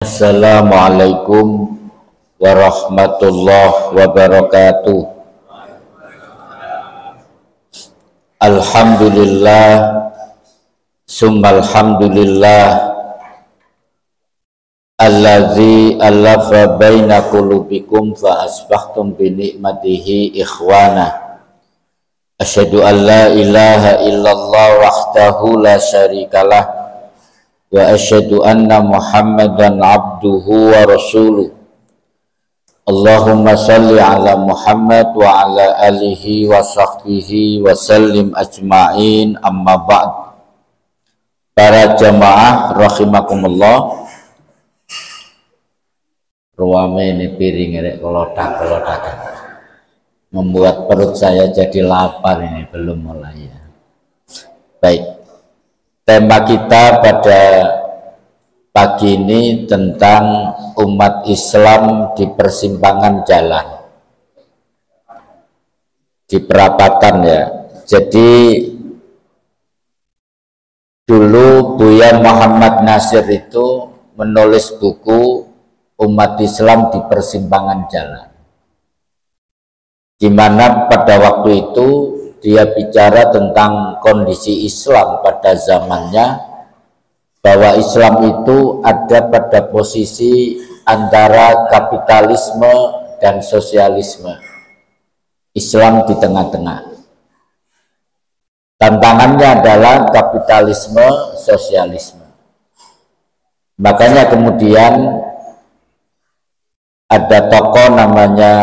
Assalamualaikum warahmatullahi wabarakatuh. Alhamdulillah, summa alhamdulillah, alladzi alafa baina qulubikum fa asbahtum bi ni'matihi ikhwana. Asyhadu an la ilaha illallah wahdahu la syarikalah wa asyhadu anna Muhammadan abduhu wa rasuluh. Allahumma salli ala Muhammad wa ala alihi wa sahbihi wa sallim ajma'in, amma ba'd. Para jamaah rahimakumullah, ruame ini piring rek kelotak membuat perut saya jadi lapar, ini belum mulai ya. Baik, tema kita pada pagi ini tentang umat Islam di persimpangan jalan, di perapatan ya. Jadi dulu Buya Muhammad Nasir itu menulis buku Umat Islam di Persimpangan Jalan, di mana pada waktu itu dia bicara tentang kondisi Islam pada zamannya, bahwa Islam itu ada pada posisi antara kapitalisme dan sosialisme. Islam di tengah-tengah. Tantangannya adalah kapitalisme, sosialisme. Makanya kemudian ada tokoh namanya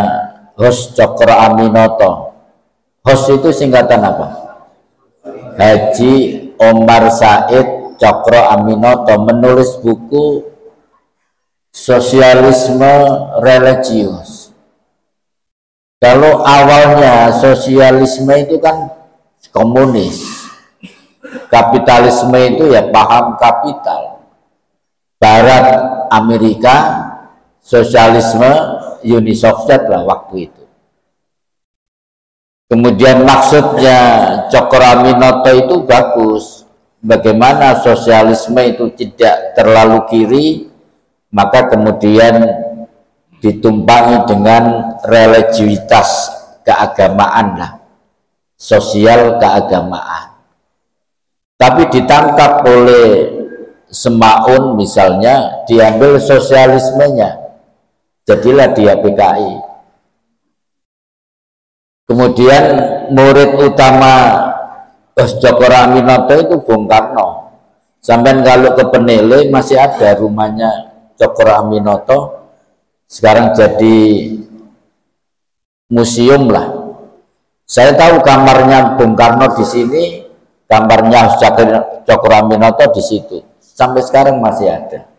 Hos Cokro Aminoto. Hos itu singkatan apa? Haji Omar Said Cokro Aminoto menulis buku Sosialisme Religius. Kalau awalnya sosialisme itu kan komunis, kapitalisme itu ya paham kapital, Barat Amerika, sosialisme Uni Soviet lah waktu itu. Kemudian maksudnya Cokro Aminoto itu bagus, bagaimana sosialisme itu tidak terlalu kiri, maka kemudian ditumpangi dengan religiusitas keagamaan lah, sosial keagamaan. Tapi ditangkap oleh Semaun misalnya, diambil sosialismenya, jadilah dia PKI. Kemudian murid utama Cokro Aminoto itu Bung Karno. Sampai kalau ke Penele masih ada rumahnya Cokro Aminoto, sekarang jadi museum lah. Saya tahu kamarnya Bung Karno di sini, kamarnya Cokro Aminoto di situ. Sampai sekarang masih ada.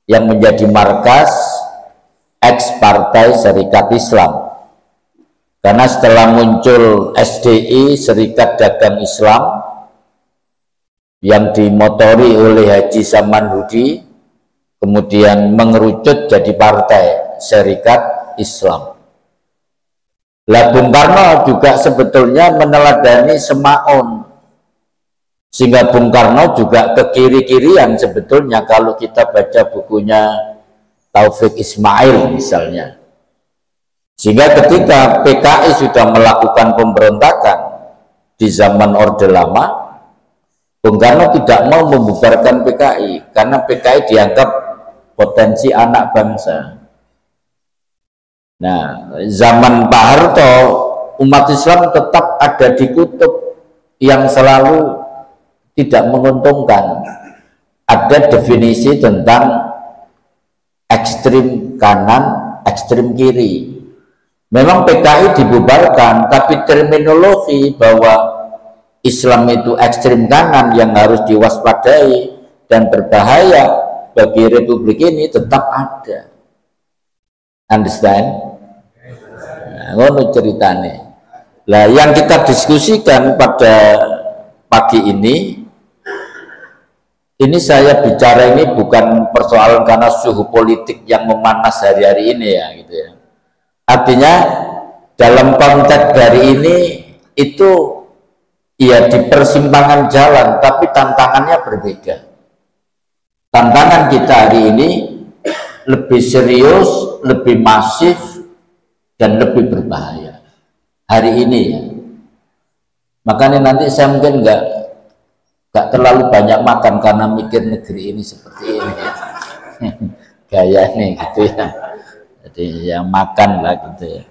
Yang menjadi markas ex Partai Serikat Islam. Karena setelah muncul SDI, Serikat Dagang Islam, yang dimotori oleh Haji Samanhudi, kemudian mengerucut jadi Partai Serikat Islam. Lah Bung Karno juga sebetulnya meneladani Semaun, sehingga Bung Karno juga ke kiri-kirian sebetulnya kalau kita baca bukunya Taufik Ismail misalnya. Sehingga ketika PKI sudah melakukan pemberontakan di zaman Orde Lama, Bung Karno tidak mau membubarkan PKI karena PKI dianggap potensi anak bangsa. Nah, zaman Pak Harto, umat Islam tetap ada di kutub yang selalu tidak menguntungkan. Ada definisi tentang ekstrim kanan, ekstrim kiri. Memang PKI dibubarkan, tapi terminologi bahwa Islam itu ekstrim kanan yang harus diwaspadai dan berbahaya bagi republik ini tetap ada. Understand? Nah, ngono ceritane. Lah yang kita diskusikan pada pagi ini saya bicara ini bukan persoalan karena suhu politik yang memanas hari-hari ini ya gitu ya. Artinya dalam konteks dari ini itu ya di persimpangan jalan, tapi tantangannya berbeda. Tantangan kita hari ini lebih serius, lebih masif, dan lebih berbahaya hari ini ya. Makanya nanti saya mungkin nggak terlalu banyak makan karena mikir negeri ini seperti ini ya. Gaya nih gitu ya. Jadi yang makan lah gitu ya.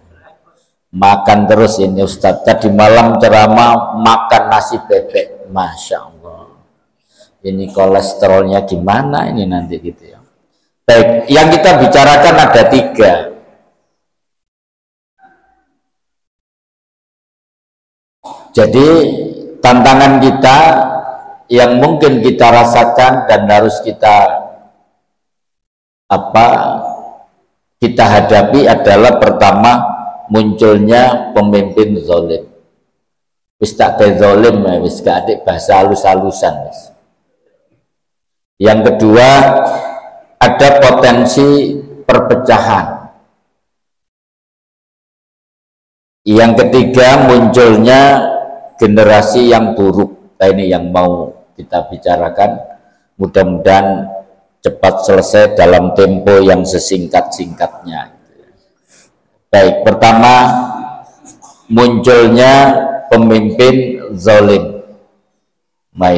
Makan terus ini Ustadz. Tadi malam ceramah makan nasi bebek, Masya Allah. Ini kolesterolnya gimana ini nanti gitu ya. Baik, yang kita bicarakan ada 3. Jadi tantangan kita yang mungkin kita rasakan dan harus kita hadapi adalah pertama, munculnya pemimpin zalim. Wis tak zalim wis gak ada bahasa halus-halusan. Yang kedua, ada potensi perpecahan. Yang ketiga, munculnya generasi yang buruk. Nah, ini yang mau kita bicarakan. Mudah-mudahan cepat selesai dalam tempo yang sesingkat-singkatnya. Baik, pertama, munculnya pemimpin zalim. Nah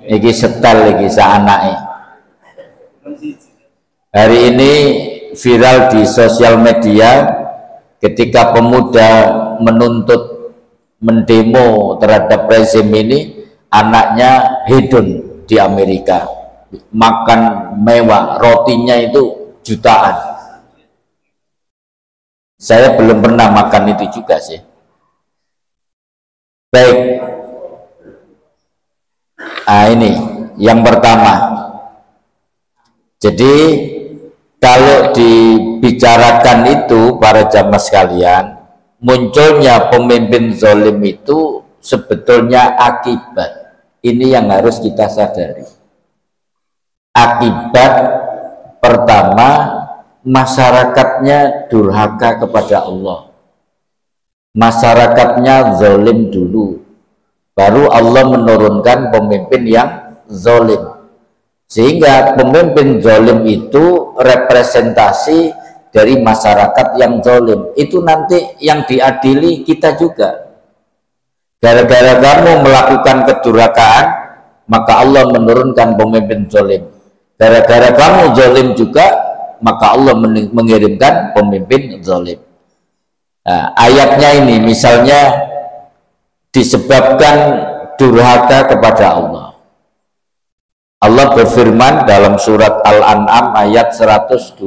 ini setel lagi seanaknya. Hari ini viral di sosial media ketika pemuda menuntut mendemo terhadap rezim ini, anaknya hedon di Amerika, makan mewah, rotinya itu jutaan. Saya belum pernah makan itu juga sih. Baik, nah ini yang pertama. Jadi kalau dibicarakan itu para jamaah sekalian, munculnya pemimpin zalim itu sebetulnya akibat. Ini yang harus kita sadari. Akibat pertama, masyarakatnya durhaka kepada Allah. Masyarakatnya zalim dulu, baru Allah menurunkan pemimpin yang zalim. Sehingga pemimpin zalim itu representasi dari masyarakat yang zalim. Itu nanti yang diadili kita juga. Gara-gara kamu melakukan kedurhakaan, maka Allah menurunkan pemimpin zalim. Gara-gara kamu zalim juga, maka Allah mengirimkan pemimpin zalim. Nah, ayatnya ini misalnya disebabkan durhaka kepada Allah. Allah berfirman dalam surat Al-An'am ayat 123,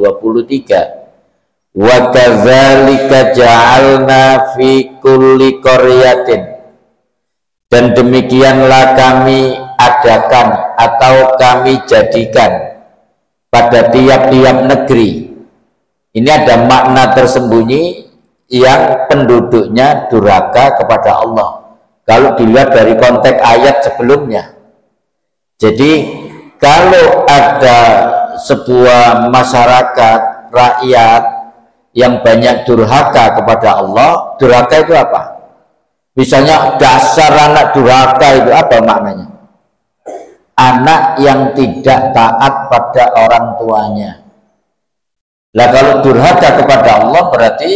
wa kadzalika ja'alna fi kulli qaryatin, dan demikianlah kami adakan atau kami jadikan pada tiap-tiap negeri. Ini ada makna tersembunyi yang penduduknya durhaka kepada Allah kalau dilihat dari konteks ayat sebelumnya. Jadi kalau ada sebuah masyarakat, rakyat yang banyak durhaka kepada Allah, durhaka itu apa? Misalnya dasar anak durhaka itu apa maknanya? Anak yang tidak taat pada orang tuanya. Nah kalau durhaka kepada Allah berarti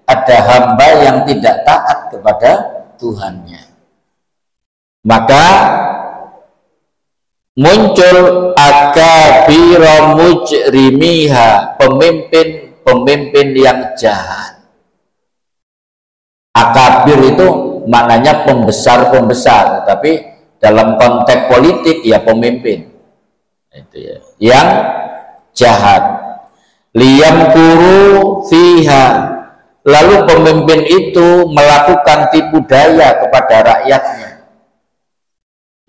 ada hamba yang tidak taat kepada Tuhannya. Maka muncul akabira mujrimiha, pemimpin yang jahat. Akabir itu maknanya pembesar-pembesar, tapi dalam konteks politik ya pemimpin. Itu ya. Yang jahat. Liyamkuru fiha. Lalu pemimpin itu melakukan tipu daya kepada rakyatnya.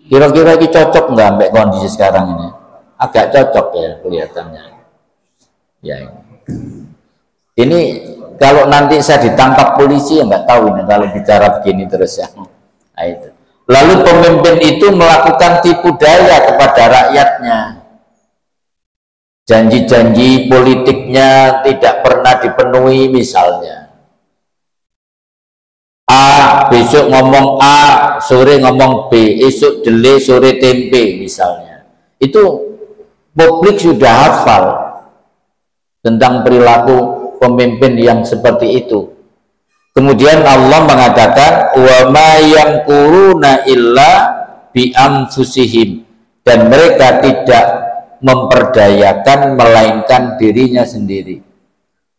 Kira-kira ini cocok nggak sampai kondisi sekarang ini? Agak cocok ya kelihatannya. Ya. Ini kalau nanti saya ditangkap polisi ya nggak tahu ini kalau bicara begini terus ya. Nah, itu. Lalu pemimpin itu melakukan tipu daya kepada rakyatnya. Janji-janji politiknya tidak pernah dipenuhi misalnya. A besok ngomong A, sore ngomong B, esok dele, sore tempe misalnya. Itu publik sudah hafal tentang perilaku pemimpin yang seperti itu. Kemudian Allah mengatakan wa ma yamkuruna illa bi anfusihim, dan mereka tidak memperdayakan melainkan dirinya sendiri.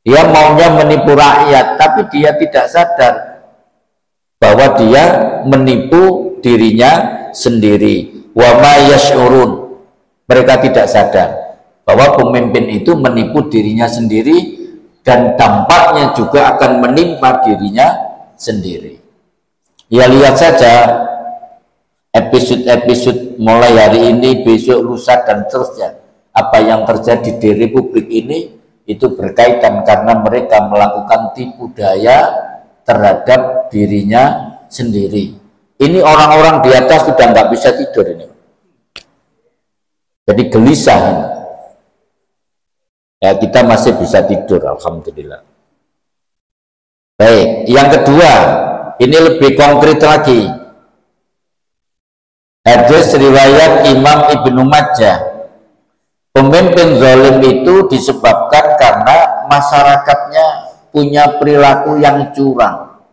Dia maunya menipu rakyat, tapi dia tidak sadar bahwa dia menipu dirinya sendiri. Wa ma yash'urun, mereka tidak sadar bahwa pemimpin itu menipu dirinya sendiri, dan dampaknya juga akan menimpa dirinya sendiri. Ya, lihat saja episode-episode mulai hari ini, besok, lusa, dan seterusnya. Apa yang terjadi di Republik ini itu berkaitan karena mereka melakukan tipu daya terhadap dirinya sendiri. Ini orang-orang di atas sudah nggak bisa tidur ini. Jadi gelisah ini. Ya, kita masih bisa tidur, alhamdulillah. Baik, yang kedua, ini lebih konkret lagi. Hadis riwayat Imam Ibnu Majah. Pemimpin zalim itu disebabkan karena masyarakatnya punya perilaku yang curang,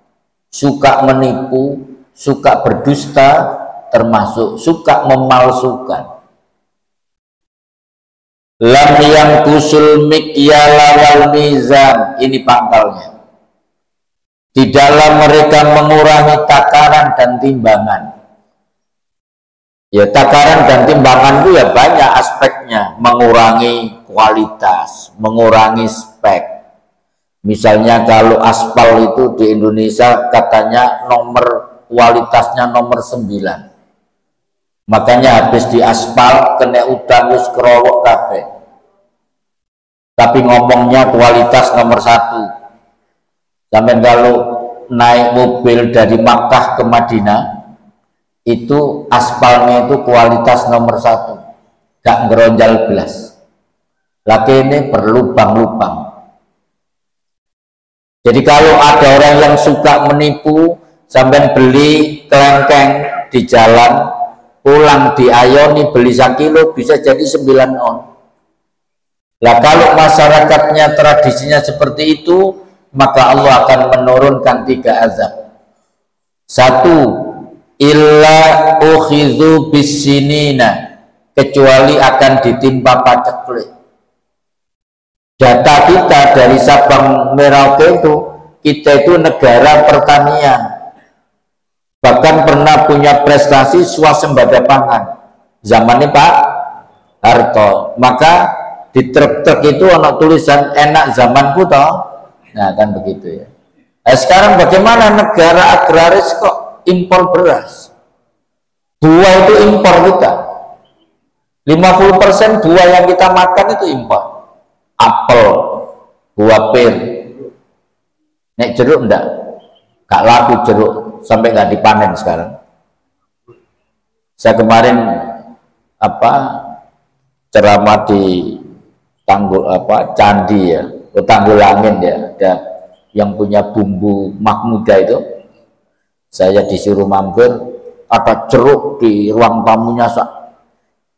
suka menipu, suka berdusta, termasuk suka memalsukan. Lam yang kusul mikyala wal mizan, ini pangkalnya. Tidaklah mereka mengurangi takaran dan timbangan. Ya, takaran dan timbangan itu ya banyak aspeknya, mengurangi kualitas, mengurangi spek. Misalnya kalau aspal itu di Indonesia katanya kualitasnya nomor 9. Makanya habis di aspal kena udan wis kerowok kabeh. Tapi ngomongnya kualitas nomor 1. Sampai kalau naik mobil dari Makkah ke Madinah, itu aspalnya itu kualitas nomor 1, gak ngeronjal belas. Lagi ini berlubang-lubang. Jadi kalau ada orang yang suka menipu, sampai beli kelengkeng di jalan, pulang diayoni beli 1 kilo bisa jadi 9 on. Lah kalau masyarakatnya tradisinya seperti itu, maka Allah akan menurunkan 3 azab. 1, illa ukhidhu bisinina, kecuali akan ditimpa paceklik. Data kita dari Sabang Merauke itu, kita itu negara pertanian. Bahkan pernah punya prestasi swasembada pangan zamannya Pak Harto. Maka di truk-truk itu ada tulisan enak zamanku toh. Nah kan begitu ya. Nah, sekarang bagaimana negara agraris kok impor beras? Buah itu impor kita. 50% buah yang kita makan itu impor. Apel, buah pir. Nek jeruk enggak? Gak laku jeruk, sampai nggak dipanen sekarang. Saya kemarin ceramah di candi ya, Tanggul Angin ya, ada yang punya bumbu Mahmuda itu. Saya disuruh mampir, ada jeruk di ruang tamunya.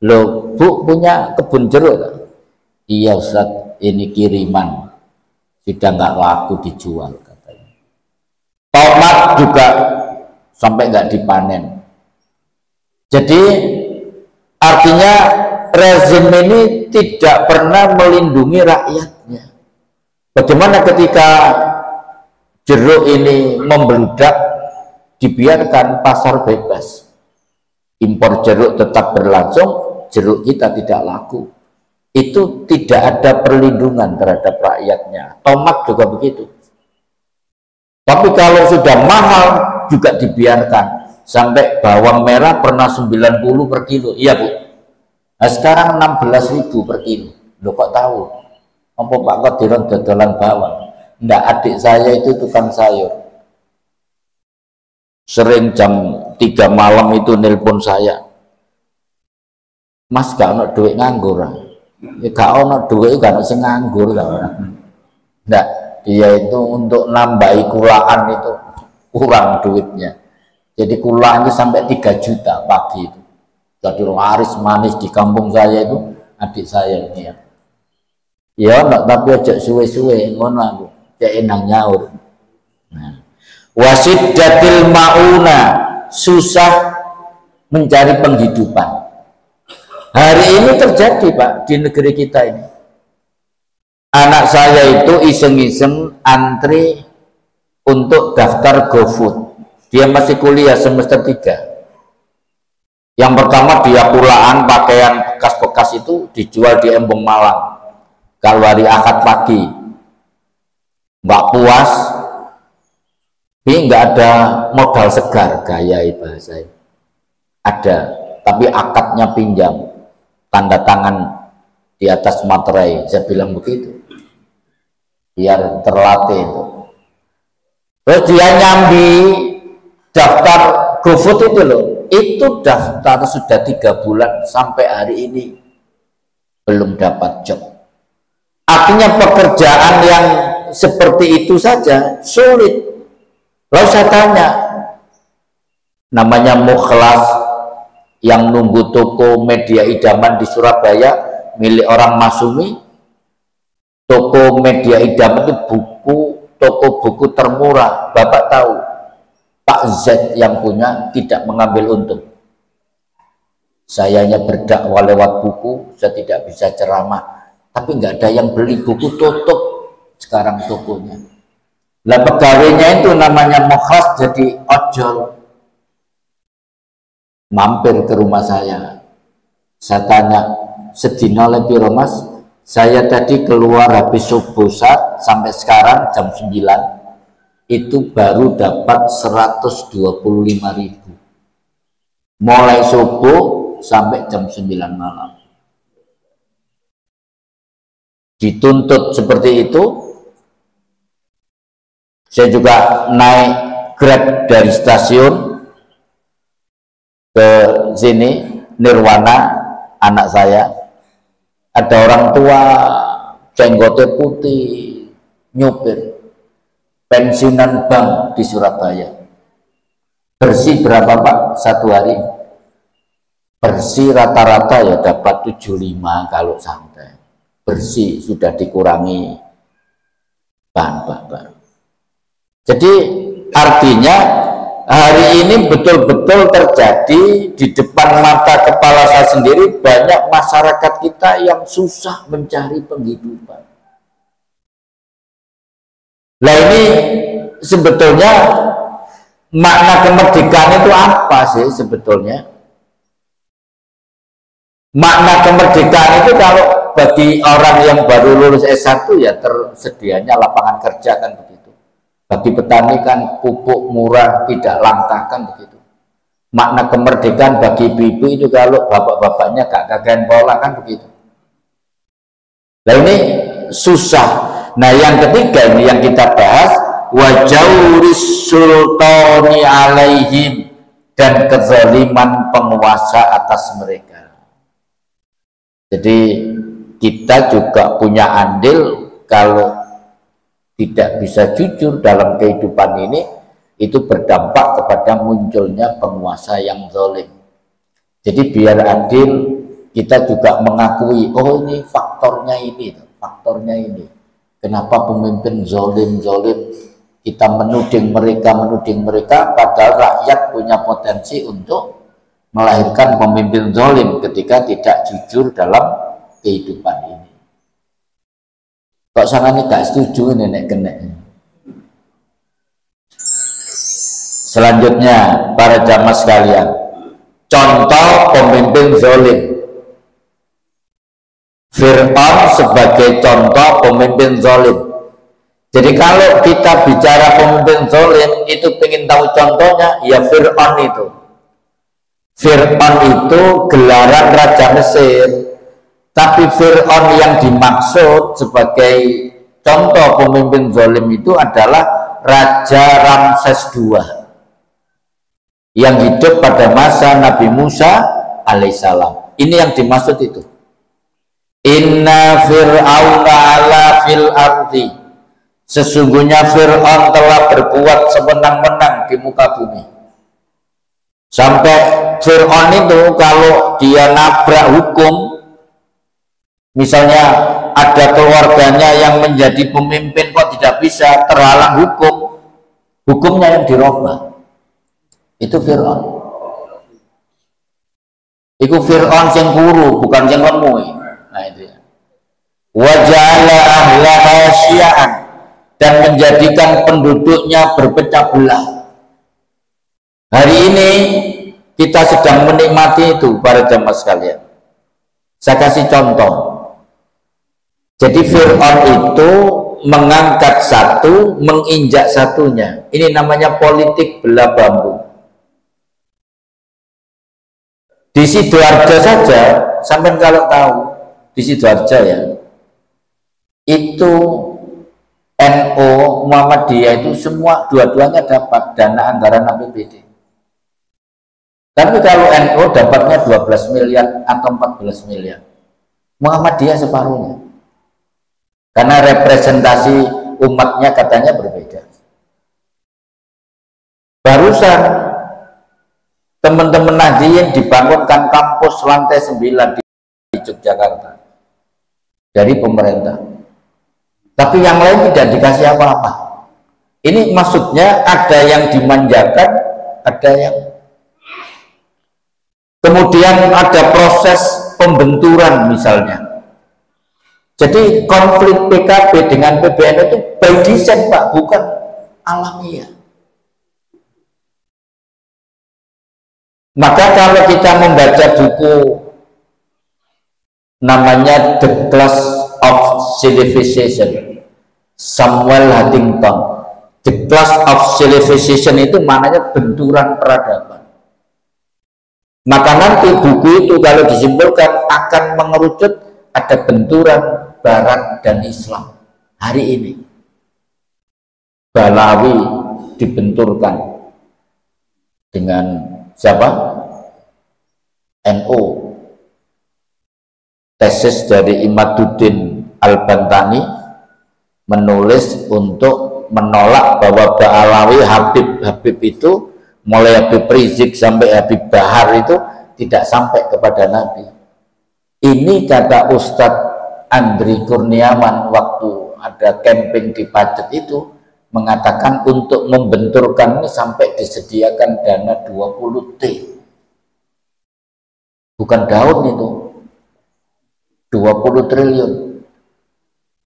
Loh, Bu punya kebun jeruk? Iya Ustaz, ini kiriman, sudah nggak laku dijual. Tomat juga sampai nggak dipanen. Jadi artinya rezim ini tidak pernah melindungi rakyatnya. Bagaimana ketika jeruk ini membludak, dibiarkan pasar bebas, impor jeruk tetap berlangsung, jeruk kita tidak laku. Itu tidak ada perlindungan terhadap rakyatnya. Tomat juga begitu. Tapi kalau sudah mahal juga dibiarkan. Sampai bawang merah pernah 90 per kilo. Iya Bu. Nah sekarang 16.000 per kilo. Loh kok tahu? Apa Pak Kodiron dodolan bawang? Enggak, adik saya itu tukang sayur. Sering jam 3 malam itu nelpon saya. Mas gak ada duit nganggur. Ya gak ada duit, gak ada sing nganggur. Enggak. Dia itu untuk nambahi kulaan itu kurang duitnya. Jadi kulaan itu sampai 3 juta pagi itu. Jadi laris manis di kampung saya itu adik saya ini ya. Ya enggak, tapi aja suwe-suwe ngono aku. Cek enang nyaur. Nah, wasiddatil mauna, susah mencari penghidupan. Hari ini terjadi Pak di negeri kita ini. Anak saya itu iseng-iseng antri untuk daftar GoFood. Dia masih kuliah semester 3. Yang pertama dia pulaan pakaian bekas-bekas itu dijual di Embong Malang. Kalau hari Ahad pagi nggak puas, ini nggak ada modal segar, gaya bahasa ini. Ada, tapi akadnya pinjam, tanda tangan di atas materai. Saya bilang begitu, biar terlatih itu. Terus dia nyambi daftar GoFood itu loh, itu daftar sudah 3 bulan sampai hari ini belum dapat job. Artinya pekerjaan yang seperti itu saja sulit. Lalu saya tanya, namanya Mukhlas yang nunggu toko media idaman di Surabaya milik orang Masumi. Toko media idaman itu toko buku termurah. Bapak tahu, Pak Z yang punya tidak mengambil untung. Saya hanya berdakwah lewat buku, saya tidak bisa ceramah. Tapi nggak ada yang beli, buku tutup sekarang tokonya. Lah pegawainya itu namanya Mukhlas jadi ojol. Mampir ke rumah saya tanya, sedina lebih Mas, saya tadi keluar habis subuh sampai sekarang jam 9 itu baru dapat 125.000 mulai subuh sampai jam 9 malam. Dituntut seperti itu. Saya juga naik Grab dari stasiun ke sini Nirwana, anak saya. Ada orang tua jenggotnya putih nyupir, pensiunan bank di Surabaya. Bersih berapa Pak satu hari? Bersih rata-rata ya dapat 75 kalau santai. Bersih sudah dikurangi bahan bakar. Jadi artinya hari ini betul-betul terjadi di depan mata kepala saya sendiri, banyak masyarakat kita yang susah mencari penghidupan. Nah ini sebetulnya makna kemerdekaan itu apa sih sebetulnya? Makna kemerdekaan itu kalau bagi orang yang baru lulus S1 ya tersedianya lapangan kerja kan begitu. Bagi petani kan pupuk murah tidak langka kan begitu. Makna kemerdekaan bagi ibu-ibu itu kalau bapak-bapaknya gak kagain pola kan begitu. Nah ini susah. Nah yang ketiga ini yang kita bahas, wajauris sultani alaihim, dan kezaliman penguasa atas mereka. Jadi kita juga punya andil kalau tidak bisa jujur dalam kehidupan ini, itu berdampak kepada munculnya penguasa yang zalim. Jadi biar adil, kita juga mengakui, oh ini faktornya ini. Kenapa pemimpin zalim, kita menuding mereka, padahal rakyat punya potensi untuk melahirkan pemimpin zalim ketika tidak jujur dalam kehidupan ini. Kok sangat ini gak setuju nenek-nenek. Selanjutnya para jamaah sekalian, contoh pemimpin zalim. Fir'aun sebagai contoh pemimpin zalim. Jadi kalau kita bicara pemimpin zalim itu pengen tahu contohnya, ya Fir'aun itu. Fir'aun itu gelaran Raja Mesir, tapi Fir'aun yang dimaksud sebagai contoh pemimpin zalim itu adalah Raja Ramses II yang hidup pada masa Nabi Musa alaihissalam. Ini yang dimaksud itu. Inna fir'auna ala fil ardi, sesungguhnya Fir'aun telah berbuat semenang-menang di muka bumi. Sampai Fir'aun itu kalau dia nabrak hukum, misalnya ada keluarganya yang menjadi pemimpin kok tidak bisa, terhalang hukum, hukumnya yang dirubah. Itu Fir'aun. Itu Fir'aun yang kuru, bukan yang lemui. Nah itu ya. Wa ja'ala ahlaha syi'an, dan menjadikan penduduknya berpecah belah. Hari ini kita sedang menikmati itu para jamaah sekalian. Saya kasih contoh. Jadi Fir'aun itu mengangkat satu, menginjak satunya. Ini namanya politik belah bambu. Di Sidoarjo saja, sampai kalau tahu di Sidoarjo ya, itu NU Muhammadiyah itu semua dua-duanya dapat dana anggaran APBD. Tapi kalau NU dapatnya 12 miliar atau 14 miliar, Muhammadiyah separuhnya. Karena representasi umatnya katanya berbeda. Barusan teman-teman Nahdliyin dibangunkan kampus lantai 9 di Yogyakarta dari pemerintah. Tapi yang lain tidak dikasih apa-apa. Ini maksudnya ada yang dimanjakan, ada yang kemudian ada proses pembenturan misalnya. Jadi konflik PKB dengan PBNU itu by design Pak, bukan alamiah. Maka kalau kita membaca buku namanya The Clash of Civilization, Samuel Huntington, The Clash of Civilization itu maknanya benturan peradaban. Maka nanti buku itu kalau disimpulkan akan mengerucut ada benturan Barat dan Islam hari ini. Balawi dibenturkan dengan siapa? NU. Tesis dari Imaduddin Al-Bantani menulis untuk menolak bahwa Ba'alawi Habib itu mulai Habib Rizik sampai Habib Bahar itu tidak sampai kepada Nabi. Ini kata Ustadz Andri Kurniawan waktu ada camping di Pacet itu mengatakan untuk membenturkan ini sampai disediakan dana 20 T. Bukan daun itu. 20 triliun.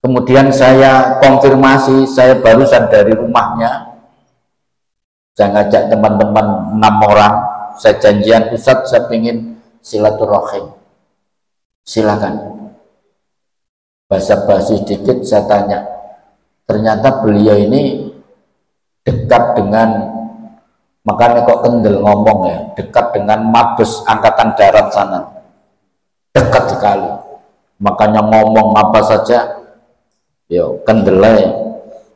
Kemudian saya konfirmasi, saya barusan dari rumahnya. Saya ngajak teman-teman 6 orang, saya janjian, Ustadz saya ingin silaturahim. Silakan. Basa-basi sedikit saya tanya. Ternyata beliau ini dekat dengan, makanya kok kendel ngomong ya, dekat dengan Mabes Angkatan Darat sana. Dekat sekali. Makanya ngomong apa saja yo kendelai.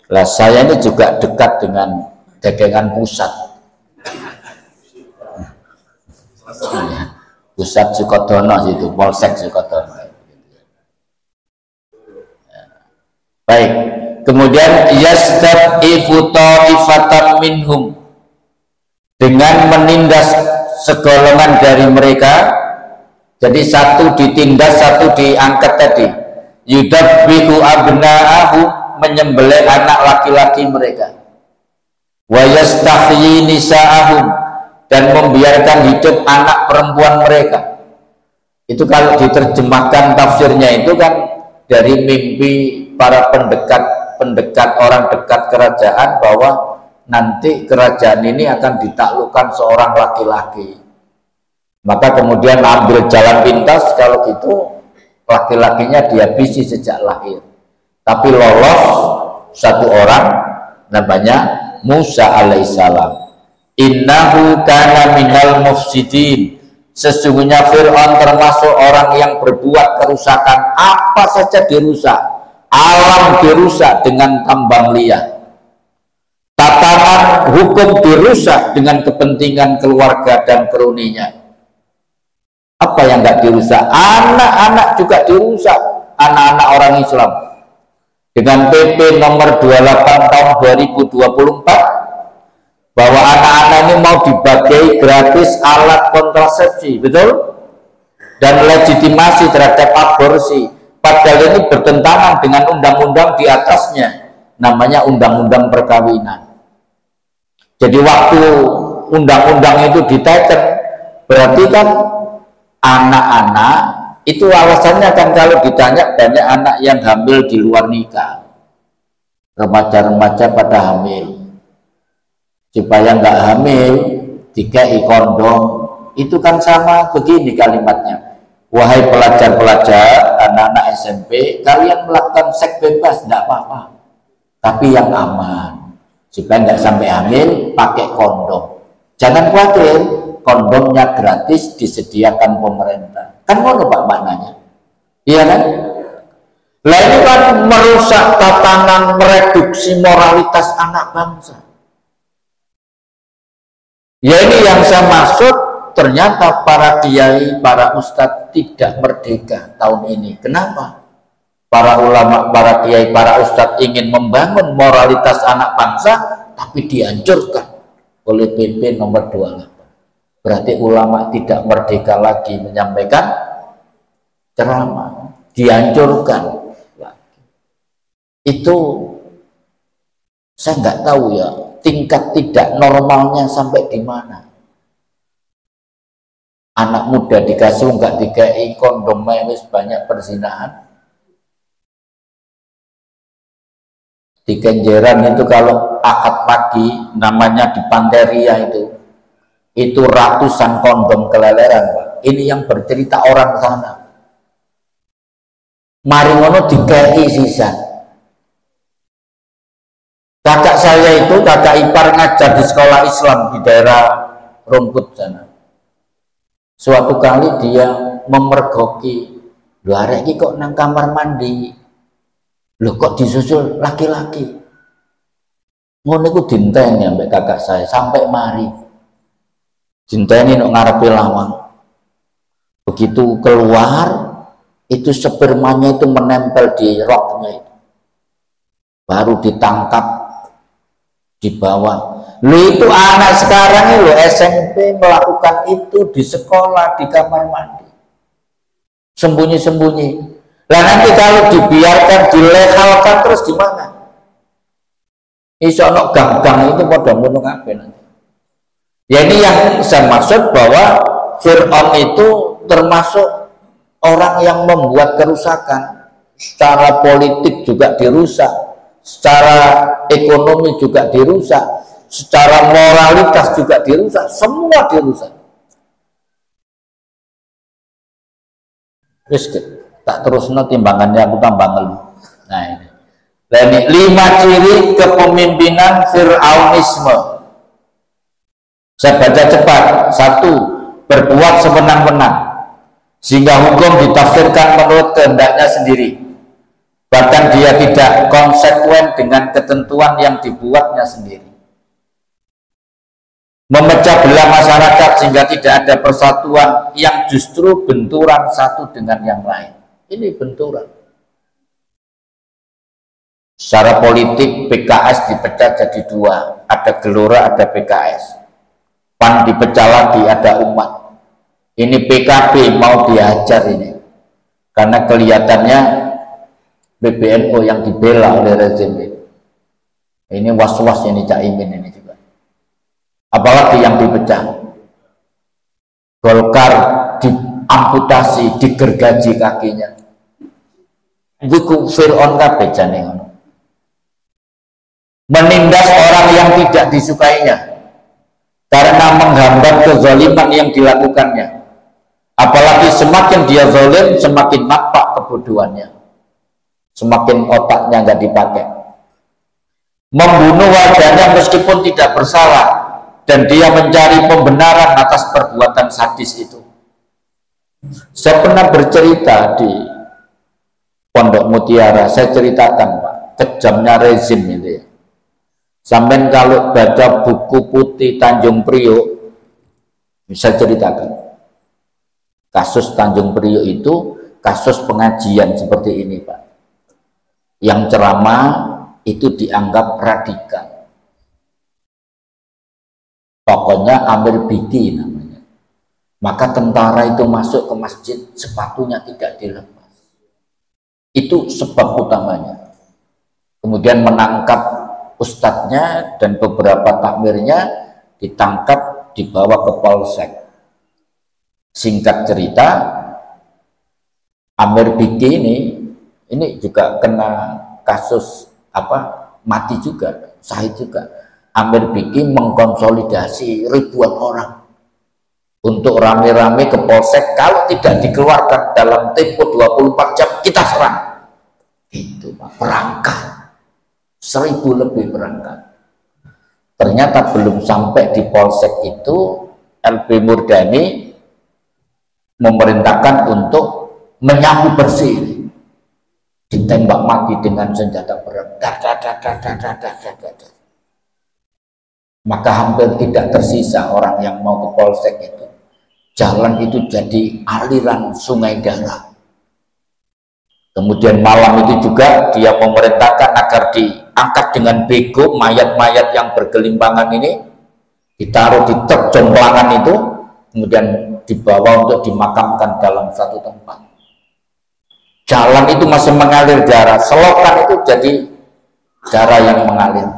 Lah saya ini juga dekat dengan jaringan pusat. Pusat Sukodono situ, Polsek Sukodono. Baik, kemudian yastad'ifu ta'ifatan minhum, dengan menindas segolongan dari mereka. Jadi satu ditindas, satu diangkat tadi. Yudabbihu abna'ahu, menyembelih anak laki-laki mereka. Wa yastahyi nisa'ahum, dan membiarkan hidup anak perempuan mereka. Itu kalau diterjemahkan tafsirnya itu kan dari mimpi para pendekat orang dekat kerajaan bahwa nanti kerajaan ini akan ditaklukkan seorang laki-laki. Maka kemudian ambil jalan pintas, kalau gitu laki-lakinya dihabisi sejak lahir. Tapi lolos satu orang namanya Musa alaihissalam. Innahu kana minal mufsidin, sesungguhnya Fir'aun termasuk orang yang berbuat kerusakan. Apa saja dirusak, alam dirusak dengan tambang liar, tatanan hukum dirusak dengan kepentingan keluarga dan kroninya. Apa yang enggak dirusak? Anak-anak juga dirusak, anak-anak orang Islam. Dengan PP nomor 28 tahun 2024 bahwa anak-anak ini mau dibagi gratis alat kontrasepsi, betul? Dan legitimasi terhadap aborsi, padahal ini bertentangan dengan undang-undang di atasnya, namanya undang-undang perkawinan. Jadi waktu undang-undang itu diteken, berarti kan anak-anak itu alasannya kan kalau ditanya banyak anak yang hamil di luar nikah, remaja-remaja pada hamil, supaya nggak hamil dikai kondom. Itu kan sama begini kalimatnya, wahai pelajar-pelajar anak-anak SMP, kalian melakukan seks bebas tidak apa-apa, tapi yang aman, supaya nggak sampai hamil pakai kondom. Jangan khawatir, kondomnya gratis disediakan pemerintah. Kan ngono Pak maknanya, iya kan? Lah ini kan merusak tatanan, mereduksi moralitas anak bangsa. Ya ini yang saya maksud, ternyata para kiai, para ustadz tidak merdeka tahun ini. Kenapa? Para ulama, para kiai, para ustadz ingin membangun moralitas anak bangsa, tapi dihancurkan oleh PP nomor 28. Berarti ulama tidak merdeka lagi menyampaikan ceramah, dihancurkan lagi. Itu saya nggak tahu ya, tingkat tidak normalnya sampai di mana. Anak muda dikasih nggak dikai kondom, wis banyak perzinahan. Di Kenjeran itu kalau akad pagi, namanya di Panteria itu ratusan kondom keleleran Pak. Ini yang bercerita orang sana. Mari ngono dikai sisan. Kakak saya itu, kakak ipar ngajar di sekolah Islam di daerah Rumput sana. Suatu kali dia memergoki, lu arek iki kok nang kamar mandi, lu kok disusul laki-laki. Ngono iku dinteni ambek kakak saya sampai mari. Dinteni nek ngarepe lawang. Begitu keluar, itu spermanya itu menempel di roknya itu. Baru ditangkap, dibawa. Lu itu anak sekarang itu SMP melakukan itu di sekolah, di kamar mandi, sembunyi-sembunyi. Lah nanti kalau dibiarkan, dilehalkan terus gimana? Iso ono gang-gang itu pada bunuh kabeh nanti. Ya ini yang saya maksud, bahwa Fir'aun itu termasuk orang yang membuat kerusakan. Secara politik juga dirusak, secara ekonomi juga dirusak, secara moralitas juga dirusak, semua dirusak. Terus tak terus timbangannya aku tambah ngeluh. Nah ini. Dan 5 ciri kepemimpinan Fir'aunisme. Saya baca cepat. 1. Berbuat sewenang-wenang, sehingga hukum ditafsirkan menurut kehendaknya sendiri. Bahkan dia tidak konsekuen dengan ketentuan yang dibuatnya sendiri. Memecah belah masyarakat sehingga tidak ada persatuan, yang justru benturan satu dengan yang lain. Ini benturan. Secara politik PKS dipecah jadi 2, ada Gelora, ada PKS. PAN dipecah lagi, ada Umat. Ini PKB mau dihajar ini, karena kelihatannya PBNU yang dibela oleh rezim ini. Ini was-was ini Caimin ini juga. Apalagi yang dipecah, Golkar diamputasi, digergaji kakinya. Iku Fir'aun kabeh jane ngono. Menindas orang yang tidak disukainya karena menghambat kezaliman yang dilakukannya. Apalagi semakin dia zalim, semakin nampak kebodohannya, semakin otaknya nggak dipakai. Membunuh warganya meskipun tidak bersalah, dan dia mencari pembenaran atas perbuatan sadis itu. Saya pernah bercerita di Pondok Mutiara, saya ceritakan Pak, kejamnya rezim itu ya. Sampai kalau baca buku putih Tanjung Priok, bisa ceritakan. Kasus Tanjung Priok itu kasus pengajian seperti ini Pak. Yang ceramah itu dianggap radikal. tokonya Amir Biki namanya. Maka tentara itu masuk ke masjid, sepatunya tidak dilepas. Itu sebab utamanya. Kemudian menangkap ustadznya dan beberapa takmirnya, ditangkap, dibawa ke polsek. Singkat cerita, Amir Biki ini juga kena kasus mati juga, syahid juga. Amir Biki mengkonsolidasi ribuan orang untuk rame-rame ke polsek, kalau tidak dikeluarkan dalam tempo 24 jam kita serang. Itu Pak, perangkat 1000 lebih perangkat. Ternyata belum sampai di polsek itu, LB Murdani memerintahkan untuk menyapu bersih, ditembak mati dengan senjata berat. Maka hampir tidak tersisa orang yang mau ke polsek itu. Jalan itu jadi aliran sungai darah. Kemudian malam itu juga dia memerintahkan agar diangkat dengan bego mayat-mayat yang bergelimpangan ini, ditaruh di truk jomplangan itu, kemudian dibawa untuk dimakamkan dalam satu tempat. Jalan itu masih mengalir darah, selokan itu jadi darah yang mengalir.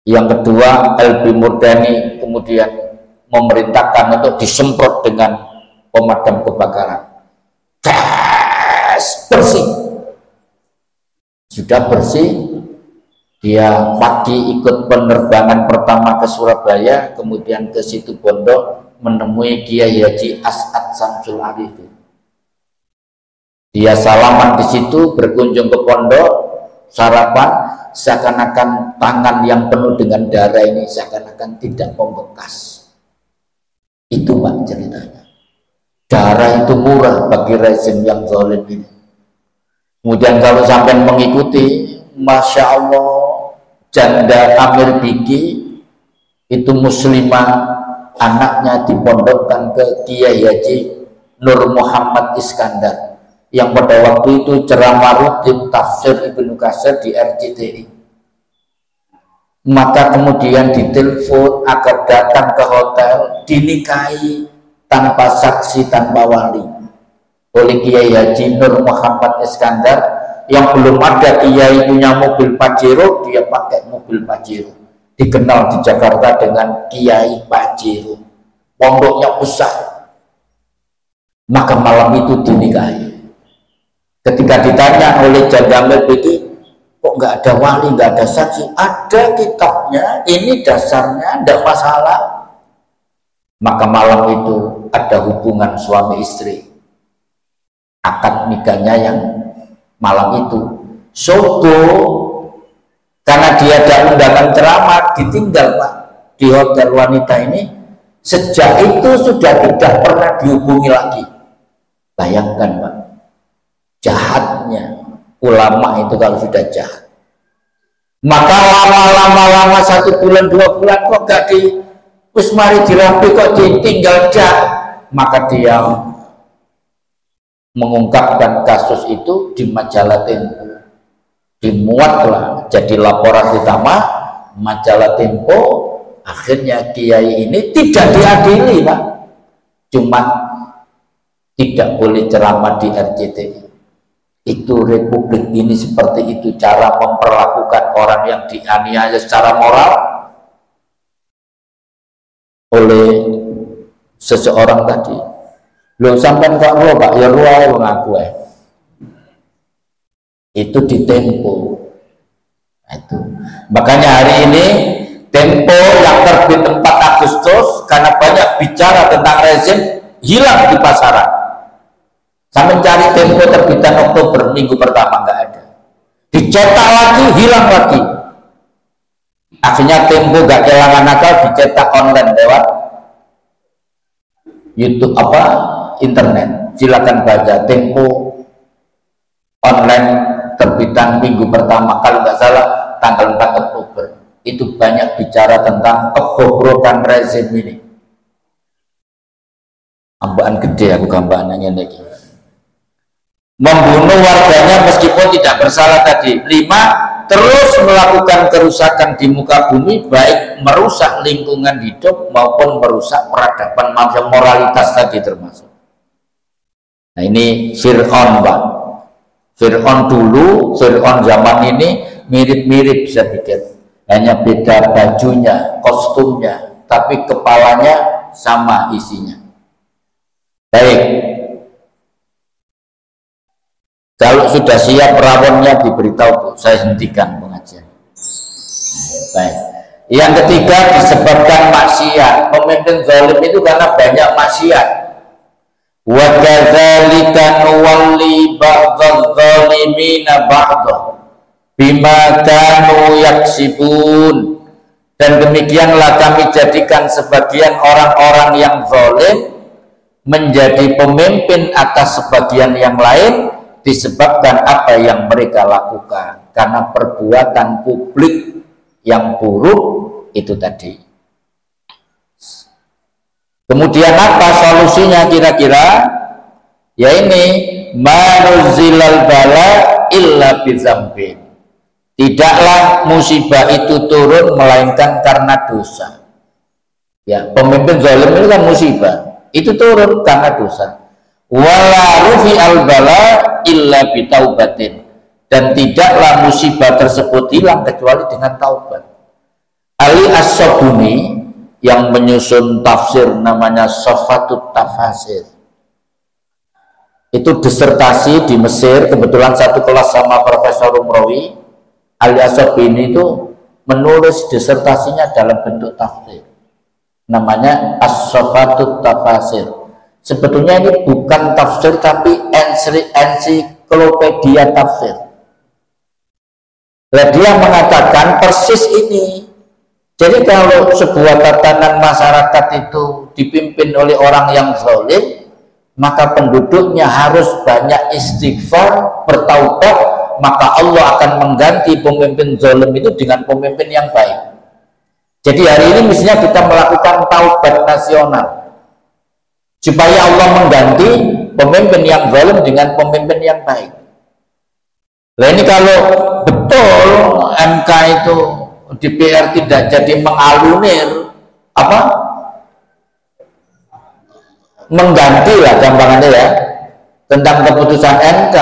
Yang kedua, LB Murdani kemudian memerintahkan untuk disemprot dengan pemadam kebakaran. Tes, bersih. Sudah bersih, dia pagi ikut penerbangan pertama ke Surabaya, kemudian ke Situbondo menemui Kiai Haji As'ad Samsul Arifin. Dia salaman di situ, berkunjung ke pondok, sarapan, seakan-akan tangan yang penuh dengan darah ini seakan-akan tidak membekas. Itu Pak ceritanya. Darah itu murah bagi rezim yang zalim ini. Kemudian kalau sampai mengikuti, Masya Allah, janda Amir Biki itu muslimah, anaknya dipondokkan ke Kiai Haji Nur Muhammad Iskandar, yang pada waktu itu ceramah rutin tafsir Ibnu Katsir di RCTI. Maka kemudian ditelepon agar datang ke hotel, dinikahi tanpa saksi, tanpa wali, oleh Kiai Haji Nur Muhammad Iskandar, yang belum ada kiai punya mobil Pajero, dia pakai mobil Pajero. Dikenal di Jakarta dengan Kiai Pajero, pondoknya besar. Maka malam itu dinikahi. Ketika ditanya oleh janda Amir Biki, kok nggak ada wali, nggak ada saksi? Ada kitabnya, ini dasarnya, tidak masalah. Maka malam itu ada hubungan suami istri. Akad nikahnya yang malam itu soto, karena dia ada undangan ceramah, ditinggal Pak di hotel wanita ini. Sejak itu sudah tidak pernah dihubungi lagi. Bayangkan Pak, jahatnya ulama itu kalau sudah jahat. Maka lama-lama 1 bulan 2 bulan kok gak di wis mari dirapi kok ditinggal jahat. Maka dia mengungkapkan kasus itu di majalah Tempo. Dimuatlah jadi laporan utama majalah Tempo. Akhirnya kiai ini tidak diadili Pak, cuma tidak boleh ceramah di RCTI. Itu republik ini seperti itu cara memperlakukan orang yang dianiaya secara moral oleh seseorang tadi. Loh sampai kok roh Pak, ya roh ae ngaku ae. Itu di Tempo. Itu. Makanya hari ini Tempo yang terbit 4 Agustus karena banyak bicara tentang rezim hilang di pasaran. Saya mencari Tempo terbitan Oktober minggu pertama nggak ada. Dicetak lagi, hilang lagi. Akhirnya Tempo nggak kehilangan akal, dicetak online lewat YouTube internet. Silakan baca Tempo online terbitan minggu pertama, kalau nggak salah tanggal 4 Oktober. Itu banyak bicara tentang kebobrokan rezim ini. Ambaan gede aku gambarannya lagi. Membunuh warganya meskipun tidak bersalah tadi. 5, terus melakukan kerusakan di muka bumi, baik merusak lingkungan hidup maupun merusak peradaban manusia, moralitas tadi termasuk. Nah ini Fir'aun, Pak. Fir'aun dulu, Fir'aun zaman ini mirip-mirip bisa dikit, hanya beda bajunya, kostumnya, tapi kepalanya sama isinya. Baik, kalau sudah siap rawonnya diberitahu, saya hentikan pengajian. Baik, yang ketiga disebabkan maksiat. Pemimpin zalim itu karena banyak maksiat. Wa kadzalika nuwalli ba'dadh zalimina ba'dha bima kanu yaksibun. Dan demikianlah kami jadikan sebagian orang-orang yang zalim menjadi pemimpin atas sebagian yang lain disebabkan apa yang mereka lakukan, karena perbuatan publik yang buruk itu tadi. Kemudian apa solusinya kira-kira? Ya ini, manuzilal bala illa bizambin. Tidaklah musibah itu turun melainkan karena dosa. Ya, pemimpin zalim itu kan musibah, itu turun karena dosa. Wala rufi al bala illa bitaubatin. Dan tidaklah musibah tersebut hilang kecuali dengan taubat. Ali As-Sabuni yang menyusun tafsir namanya Safatut Tafasir, itu disertasi di Mesir, kebetulan satu kelas sama Profesor Umrawi. Ali As-Sabuni itu menulis disertasinya dalam bentuk tafsir, namanya As-Safatut Tafasir. Sebetulnya ini bukan tafsir tapi ensiklopedia tafsir. Nah, dia mengatakan persis ini. Jadi kalau sebuah tatanan masyarakat itu dipimpin oleh orang yang zalim, maka penduduknya harus banyak istighfar, bertaubat, maka Allah akan mengganti pemimpin zalim itu dengan pemimpin yang baik. Jadi hari ini mestinya kita melakukan taubat nasional supaya Allah mengganti pemimpin yang zalim dengan pemimpin yang baik. Nah ini kalau betul MK itu DPR tidak jadi mengalunir mengganti lah gampangannya ya tentang keputusan MK,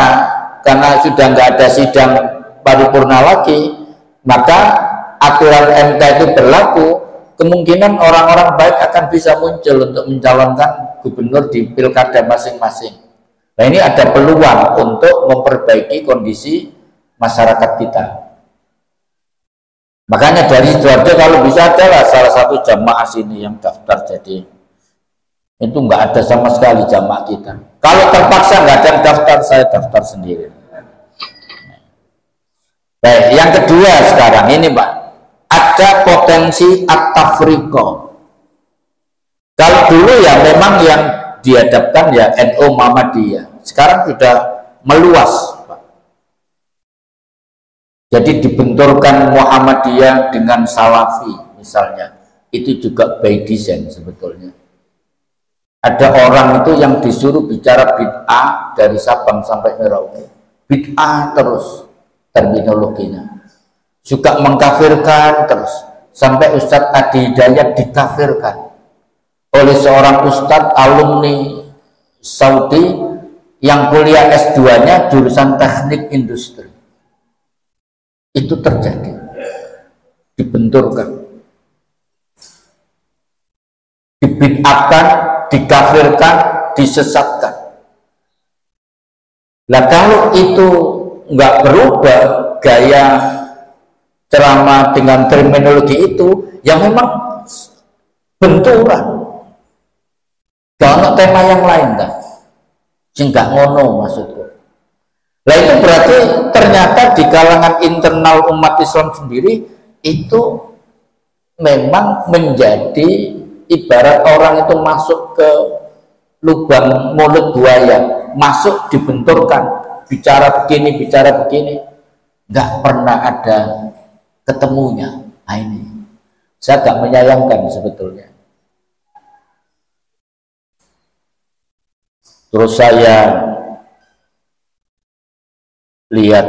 karena sudah nggak ada sidang paripurna lagi, maka aturan MK itu berlaku, kemungkinan orang-orang baik akan bisa muncul untuk mencalonkan gubernur di pilkada masing-masing. Nah ini ada peluang untuk memperbaiki kondisi masyarakat kita. Makanya dari Sidoarjo kalau bisa adalah salah satu jamaah sini yang daftar, jadi itu nggak ada sama sekali jamaah kita. Kalau terpaksa nggak ada yang daftar, saya daftar sendiri. Baik, yang kedua sekarang ini Pak, ada potensi at-tafriqah. Kalau dulu ya memang yang dihadapkan ya NU Muhammadiyah, sekarang sudah meluas. Jadi dibenturkan Muhammadiyah dengan Salafi misalnya, itu juga by design sebetulnya. Ada orang itu yang disuruh bicara bid'ah dari Sabang sampai Merauke, bid'ah terus terminologinya, suka mengkafirkan terus, sampai Ustadz Adi Hidayat dikafirkan oleh seorang Ustadz alumni Saudi yang kuliah S2-nya jurusan teknik industri. Itu terjadi, dibenturkan, dibid'ahkan, dikafirkan, disesatkan. Nah kalau itu nggak berubah gaya ceramah dengan terminologi itu, yang memang benturan. Kalau tema yang lain kan, nggak ngono maksudku. Nah itu berarti ternyata di kalangan internal umat Islam sendiri itu memang menjadi ibarat orang itu masuk ke lubang mulut buaya, masuk dibenturkan, bicara begini, nggak pernah ada ketemunya. Nah ini saya agak menyayangkan sebetulnya. Terus saya lihat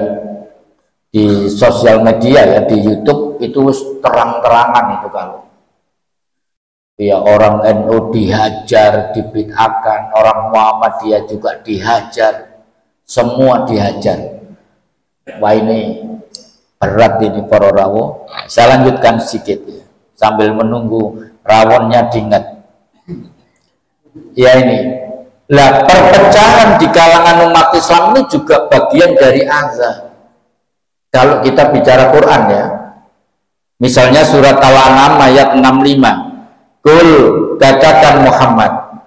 di sosial media ya, di YouTube itu terang-terangan itu kalau ya orang NU dihajar, dibid'ahkan, orang Muhammadiyah juga dihajar, semua dihajar. Wah ini berat ini para rawuh. Saya lanjutkan sedikit ya, sambil menunggu rawonnya diingat. Ya ini, lah perpecahan di kalangan umat Islam ini juga bagian dari azab. Kalau kita bicara Quran ya, misalnya surat Al-An'am ayat 65, Qul, katakan Muhammad,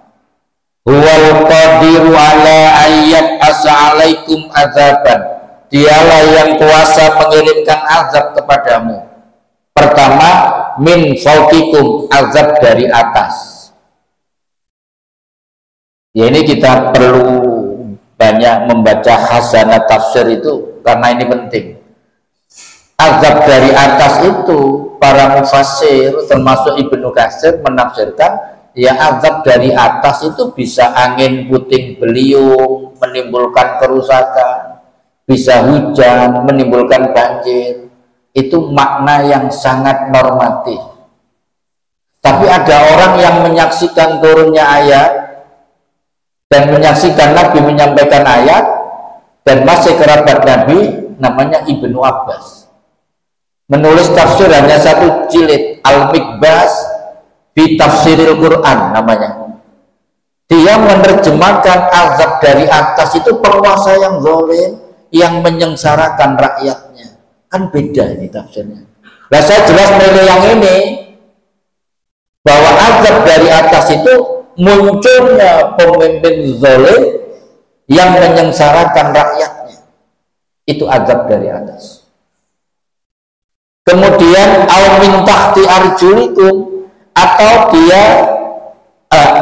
huwal qadiru ala ayyab as'alaikum azaban, dialah yang kuasa mengirimkan azab kepadamu. Pertama, min fauqikum, azab dari atas. Ya ini kita perlu banyak membaca khazanah tafsir itu karena ini penting. Azab dari atas itu para mufassir termasuk Ibnu Katsir menafsirkan ya azab dari atas itu bisa angin puting beliung menimbulkan kerusakan, bisa hujan menimbulkan banjir. Itu makna yang sangat normatif. Tapi ada orang yang menyaksikan turunnya ayat dan menyaksikan Nabi menyampaikan ayat dan masih kerabat Nabi, namanya Ibnu Abbas. Menulis tafsir hanya satu jilid, Al-Mikbas fi Tafsiril Quran namanya. Dia menerjemahkan azab dari atas itu penguasa yang zalim yang menyengsarakan rakyatnya. Kan beda ini tafsirnya. Nah saya jelas milih yang ini, bahwa azab dari atas itu munculnya pemimpin zalim yang menyengsarakan rakyatnya. Itu azab dari atas. Kemudian au min tahti arjulikum, atau dia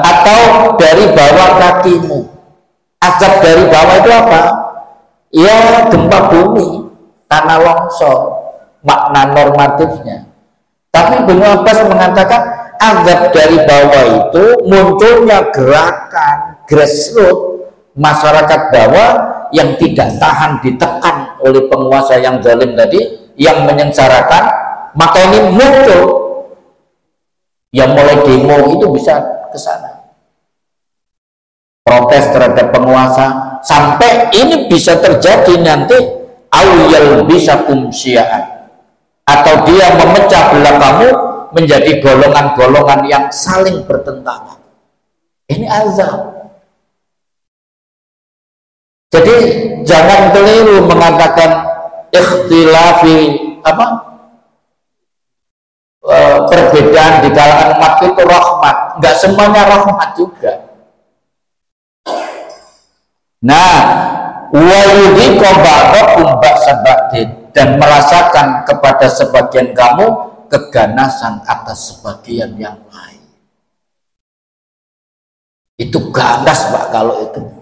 atau dari bawah kakimu. Azab dari bawah itu apa? Ya gempa bumi, tanah longsor, makna normatifnya. Tapi Ibnu Abbas mengatakan azab dari bawah itu munculnya gerakan grassroots masyarakat bawah yang tidak tahan ditekan oleh penguasa yang zalim tadi, yang menyengsarakan, maka ini muncul yang mulai demo itu bisa ke sana, protes terhadap penguasa, sampai ini bisa terjadi nanti awiyal bisa kumsiaan, atau dia memecah belah kamu menjadi golongan-golongan yang saling bertentangan. Ini azab. Jadi jangan keliru mengatakan ikhtilafi perbedaan di kalangan umat itu rahmat. Enggak semuanya rahmat juga. Nah, wa yudhiqu ba'dakum ba'sa ba'din, dan merasakan kepada sebagian kamu keganasan atas sebagian yang lain. Itu ganas Pak kalau itu.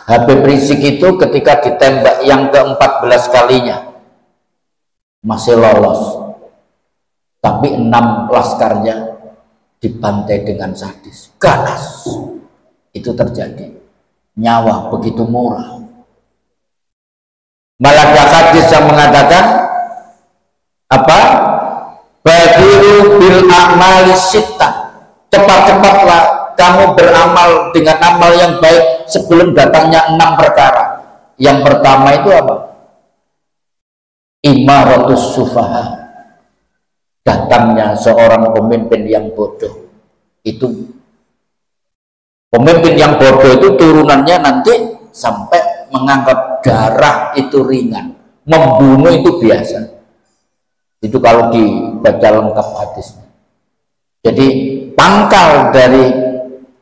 Habib Rizik itu ketika ditembak yang ke-14 kalinya masih lolos, tapi 6 laskarnya dibantai dengan sadis. Ganas. Itu terjadi. Nyawa begitu murah. Malah ada hadis yang mengatakan apa? Badiru bil a'mali sittah. Cepat-cepatlah kamu beramal dengan amal yang baik sebelum datangnya 6 perkara. Yang pertama itu apa? Imaratus sufaha, datangnya seorang pemimpin yang bodoh. Itu pemimpin yang bodoh itu turunannya nanti sampai menganggap darah itu ringan, membunuh itu biasa. Itu kalau dibaca lengkap hadisnya. Jadi pangkal dari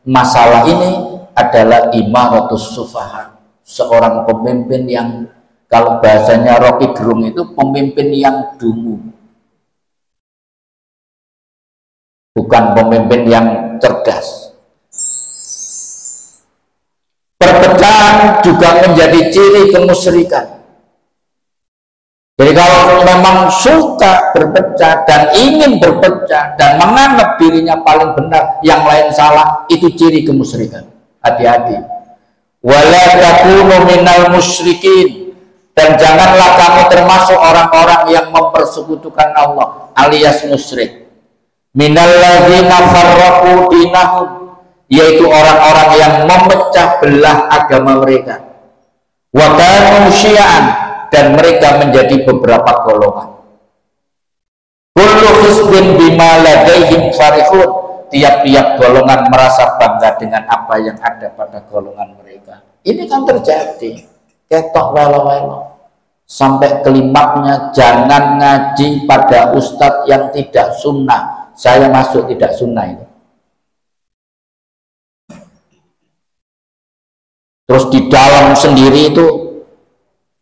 masalah ini adalah imaratus sufaha, seorang pemimpin yang, kalau bahasanya Rocky Gerung itu pemimpin yang dungu, bukan pemimpin yang cerdas. Perpecahan juga menjadi ciri kemusyrikan. Jadi kalau memang suka berpecah dan ingin berpecah dan menganggap dirinya paling benar, yang lain salah, itu ciri kemusyrikan. Hati-hati. Wala takunu minal musyrikin, Dan janganlah kamu termasuk orang-orang yang mempersekutukan Allah alias musyrik. Minalladzina farraqu dinahum, yaitu orang-orang yang memecah belah agama mereka. Wa kanu syi'an, dan mereka menjadi beberapa golongan. Kullu hizbin bima ladaihim farihun, tiap-tiap golongan merasa bangga dengan apa yang ada pada golongan mereka. Ini kan terjadi ketok welo-welo sampai klimaknya jangan ngaji pada ustadz yang tidak sunnah. Saya masuk tidak sunnah itu. Terus di dalam sendiri itu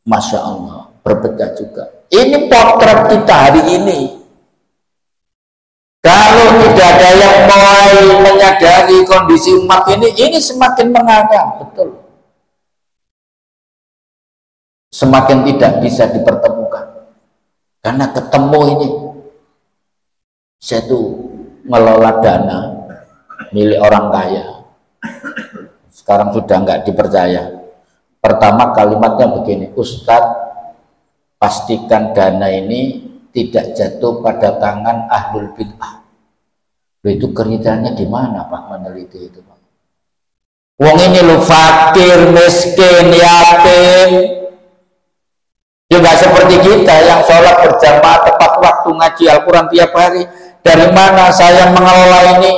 Masya Allah berbeda juga. Ini potret kita hari ini. Kalau tidak ada yang mulai menyadari kondisi umat ini semakin menganga, betul. Semakin tidak bisa dipertemukan. Karena ketemu ini, saya tuh ngelola dana milik orang kaya. Sekarang sudah nggak dipercaya. Pertama kalimatnya begini, Ustadz, pastikan dana ini tidak jatuh pada tangan ahlul bid'ah. Itu kriterianya di mana Pak meneliti itu Pak? Wong ini lu fakir, miskin, yatim. Juga seperti kita yang sholat berjamaah tepat waktu, ngaji Al-Quran tiap hari. Dari mana saya mengelola ini?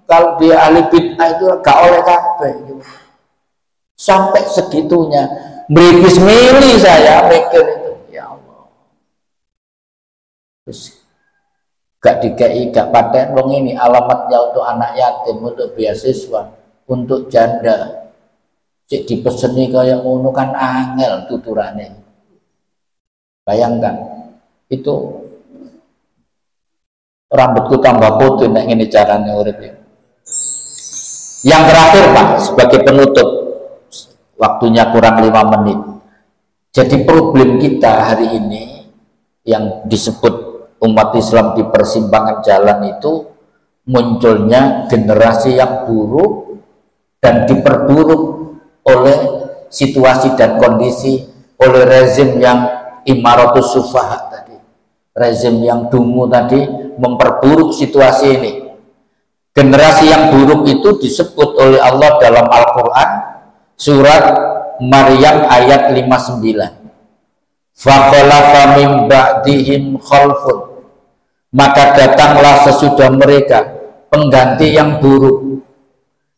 Kalau dia ahli bid'ah itu gak oleh kabeh gitu. Sampai segitunya beribis milih saya mikir itu, ya Allah. Terus gak dikei, gak paten, wong ini alamatnya untuk anak yatim, untuk beasiswa, untuk janda. Cik dipeseni kayak ngono kan angel tuturane. Bayangkan itu rambutku tambah putih nek ngene carane urip. Yang terakhir Pak, sebagai penutup, waktunya kurang 5 menit. Jadi problem kita hari ini yang disebut umat Islam di persimpangan jalan itu munculnya generasi yang buruk dan diperburuk oleh situasi dan kondisi, oleh rezim yang imaratus sufaha tadi, rezim yang dungu tadi memperburuk situasi ini. Generasi yang buruk itu disebut oleh Allah dalam Al-Quran surat Maryam ayat 59. Fakhalafa min ba'dihim khalfun, maka datanglah sesudah mereka pengganti yang buruk.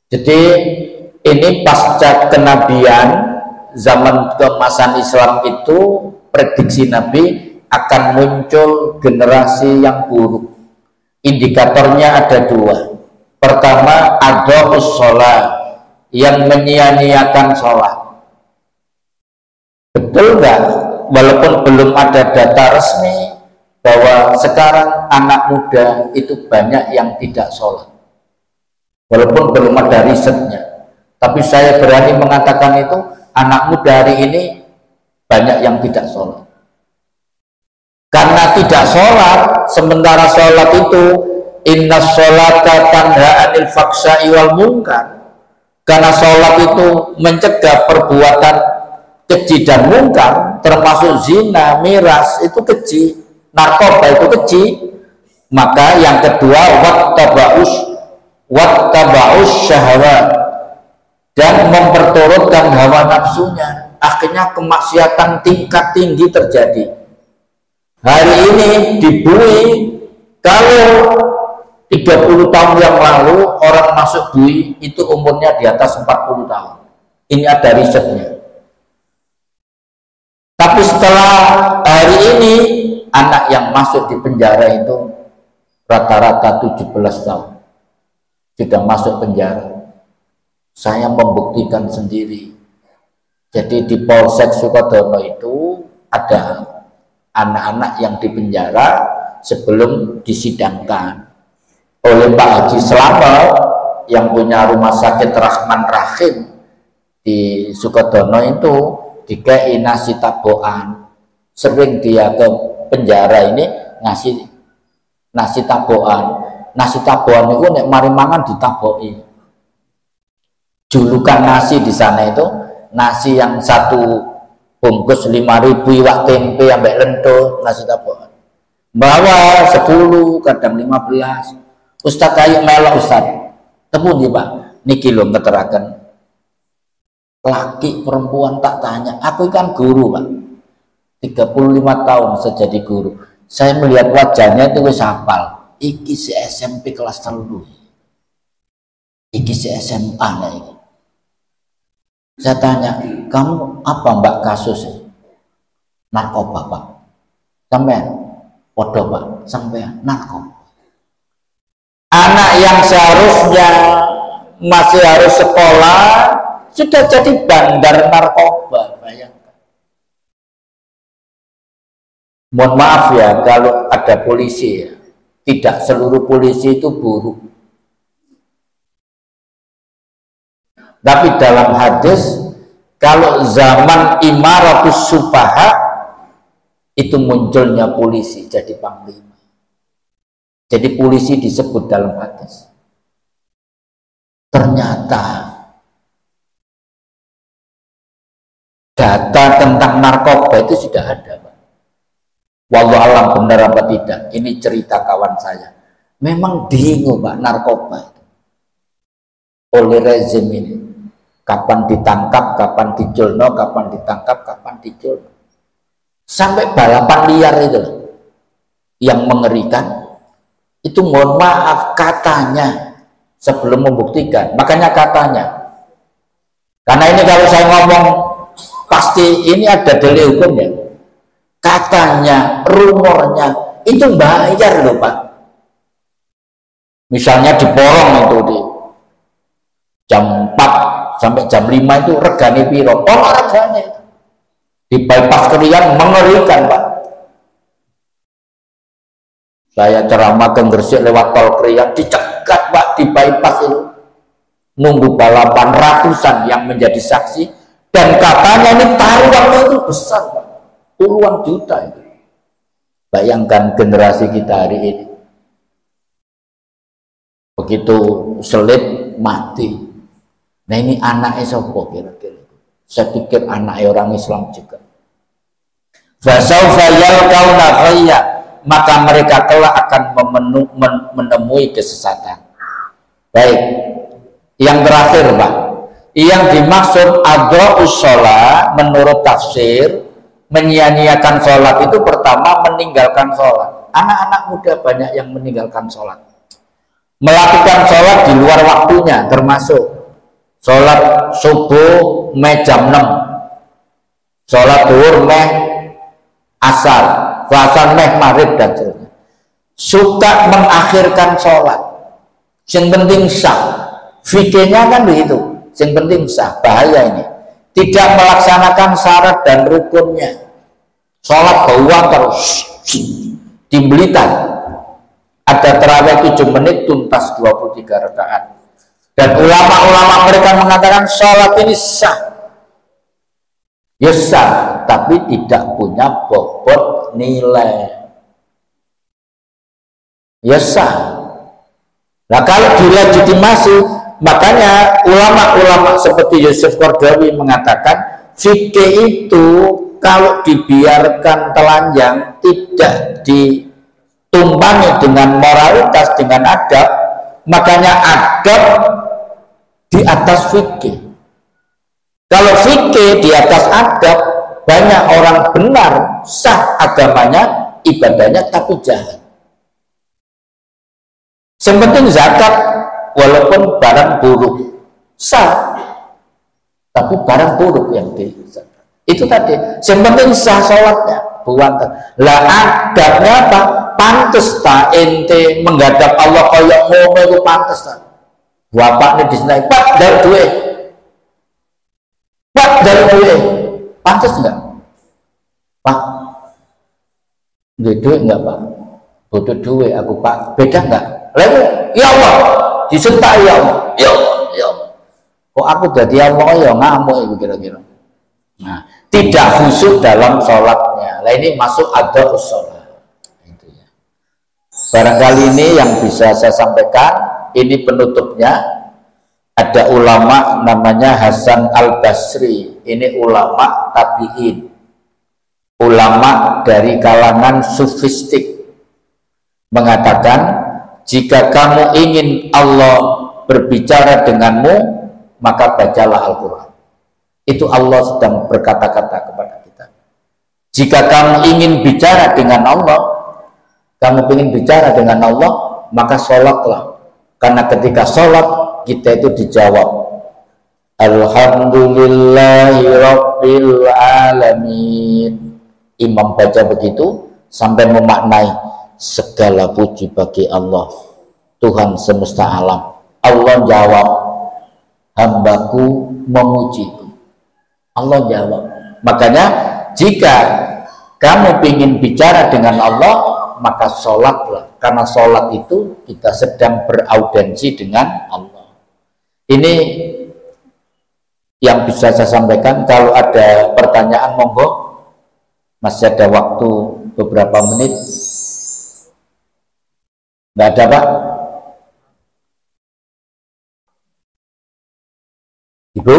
Jadi ini pasca kenabian zaman keemasan Islam itu prediksi Nabi akan muncul generasi yang buruk. Indikatornya ada 2. Pertama, adha'us sholat, yang menyia-nyiakan sholat. Betul nggak? Walaupun belum ada data resmi bahwa sekarang anak muda itu banyak yang tidak sholat, walaupun belum ada risetnya, tapi saya berani mengatakan itu anak muda hari ini banyak yang tidak sholat. Karena tidak sholat, sementara sholat itu inna sholata tanha anil faksai wal munkar, karena sholat itu mencegah perbuatan keji dan mungkar, termasuk zina, miras itu keji, narkoba itu keji. Maka yang kedua, wattaba'us syahwat, dan memperturutkan hawa nafsunya. Akhirnya kemaksiatan tingkat tinggi terjadi. Hari ini di Bui, kalau 30 tahun yang lalu orang masuk Bui itu umurnya di atas 40 tahun. Ini ada risetnya. Tapi setelah hari ini anak yang masuk di penjara itu rata-rata 17 tahun sudah masuk penjara. Saya membuktikan sendiri. Jadi di Polsek Sukodono itu ada anak-anak yang dipenjara sebelum disidangkan oleh Pak Haji Slamet yang punya rumah sakit Rahman Rahim di Sukodono itu. Dikai nasi tabokan, sering dia ke penjara ini ngasih nasi tabokan. Nasi tabokan itu nek mari mangan ditaboki. Julukan nasi di sana itu nasi yang satu bungkus 5.000 iwak tempe ambek lento nasi tabokan. Bawa 10, kadang 15. Ustaz ayo melok Ustaz. Tepun ya Pak. Niki lho ngeteraken. Laki perempuan tak tanya, aku kan guru Pak. 35 tahun saya jadi guru. Saya melihat wajahnya itu wis hafal. Iki si SMP kelas 3. Iki si SMA lah iki. Saya tanya, kamu apa Mbak kasusnya? Narkoba Pak. Sampean? Podo Pak. Sampean narkoba. Anak yang seharusnya masih harus sekolah sudah jadi bandar narkoba. Bayangkan. Mohon maaf ya kalau ada polisi ya. Tidak seluruh polisi itu buruk. Tapi dalam hadis, kalau zaman imaratus sufaha itu munculnya polisi jadi panglima. Jadi polisi disebut dalam hadis. Ternyata data tentang narkoba itu sudah ada, Pak. Wallahu alam benar apa tidak. Ini cerita kawan saya. Memang bingung Pak narkoba itu. Oleh rezim ini. Kapan ditangkap, kapan diculno, kapan ditangkap, kapan diculno. Sampai balapan liar itu yang mengerikan. Itu mohon maaf katanya sebelum membuktikan. Makanya katanya. Karena ini kalau saya ngomong pasti ini ada dalil hukumnya. Katanya, rumornya itu bayar loh Pak. Misalnya di Porong itu di jam 4 sampai jam 5 itu regane piro? Oh regane di bypass Krian mengerikan Pak. Saya ceramah ke Gresik lewat tol Krian dicegat Pak di bypass itu. Nunggu balapan ratusan yang menjadi saksi dan katanya ini taruhannya itu besar Pak. Puluhan juta itu. Bayangkan generasi kita hari ini. Begitu selip mati. Nah ini anaknya sopo kira-kira. Saya pikir anaknya orang Islam juga. Fasaufa yalqauna ghayya, maka mereka kelak akan menemui kesesatan. Baik. Yang terakhir Pak. Yang dimaksud adra'us shalah menurut tafsir menyia-nyiakan sholat itu pertama meninggalkan sholat. Anak-anak muda banyak yang meninggalkan sholat. Melakukan sholat di luar waktunya termasuk sholat subuh meh jam 6, sholat duhur meh asar, asar meh maghrib dan seterusnya. Suka mengakhirkan sholat. Yang penting sah. Fikihnya kan begitu. Yang penting sah. Bahaya ini. Tidak melaksanakan syarat dan rukunnya. Sholat bawang terus di Blitar ada terawih 7 menit tuntas 23 rakaat. Dan ulama-ulama mereka mengatakan sholat ini sah. Ya sah, tapi tidak punya bobot nilai. Ya sah. Nah kalau dilegitimasi, makanya ulama-ulama seperti Yusuf Qaradawi mengatakan fikih itu kalau dibiarkan telanjang tidak ditumpangi dengan moralitas, dengan adab, makanya adab di atas fikih. Kalau fikih di atas adab, banyak orang benar sah agamanya, ibadahnya tapi jahat. Sepenting zakat walaupun barang buruk sah, tapi barang buruk yang dizakat. Itu tadi. Yang penting sah sholatnya, bukan. Lah adabnya apa? Pantes tak ente menghadap Allah kayak ngono itu pantes tak. Bapaknya disenai, Pak dari duit, Pak dari duit, pantes enggak? Pak, duit enggak Pak? Butuh duit aku Pak, beda enggak? Lalu, ya Allah, disentak ya Allah, ya Allah, ya Allah. Kok aku jadi Allah ya ngamuk itu kira-kira. Nah, tidak khusyuk dalam sholatnya. Nah ini masuk ada sholat. Itu ya. Barangkali ini yang bisa saya sampaikan. Ini penutupnya. Ada ulama namanya Hasan Al Basri. Ini ulama tabi'in. ulama dari kalangan sufistik mengatakan, jika kamu ingin Allah berbicara denganmu, maka bacalah Al-Quran. Itu Allah sedang berkata-kata kepada kita. Jika kamu ingin bicara dengan Allah, kamu ingin bicara dengan Allah, maka sholatlah. Karena ketika sholat, kita itu dijawab, Alhamdulillahi Rabbil Alamin. Imam baca begitu sampai memaknai, segala puji bagi Allah, Tuhan semesta alam. Allah jawab, hambaku memujiku. Allah jawab. Makanya jika kamu ingin bicara dengan Allah, maka sholatlah. Karena sholat itu kita sedang beraudensi dengan Allah. Ini yang bisa saya sampaikan. Kalau ada pertanyaan, monggo. Masih ada waktu beberapa menit. Nggak ada, Pak? Ibu?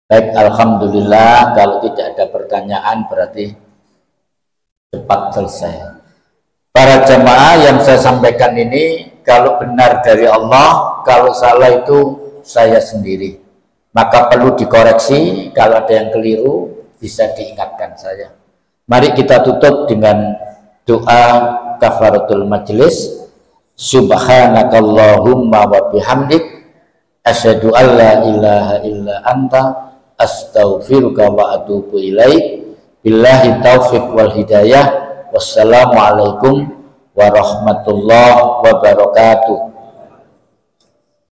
Baik, alhamdulillah. Kalau tidak ada pertanyaan berarti cepat selesai. Para jamaah yang saya sampaikan ini, kalau benar dari Allah, kalau salah itu saya sendiri. Maka perlu dikoreksi. Kalau ada yang keliru, bisa diingatkan saya. Mari kita tutup dengan doa kafaratul majlis. Subhanakallahumma wa bihamdik, asyhadu an la ilaha illa anta, astaghfiruka wa atubu ilaik. Billahi taufiq wal hidayah. Wassalamualaikum warahmatullahi wabarakatuh.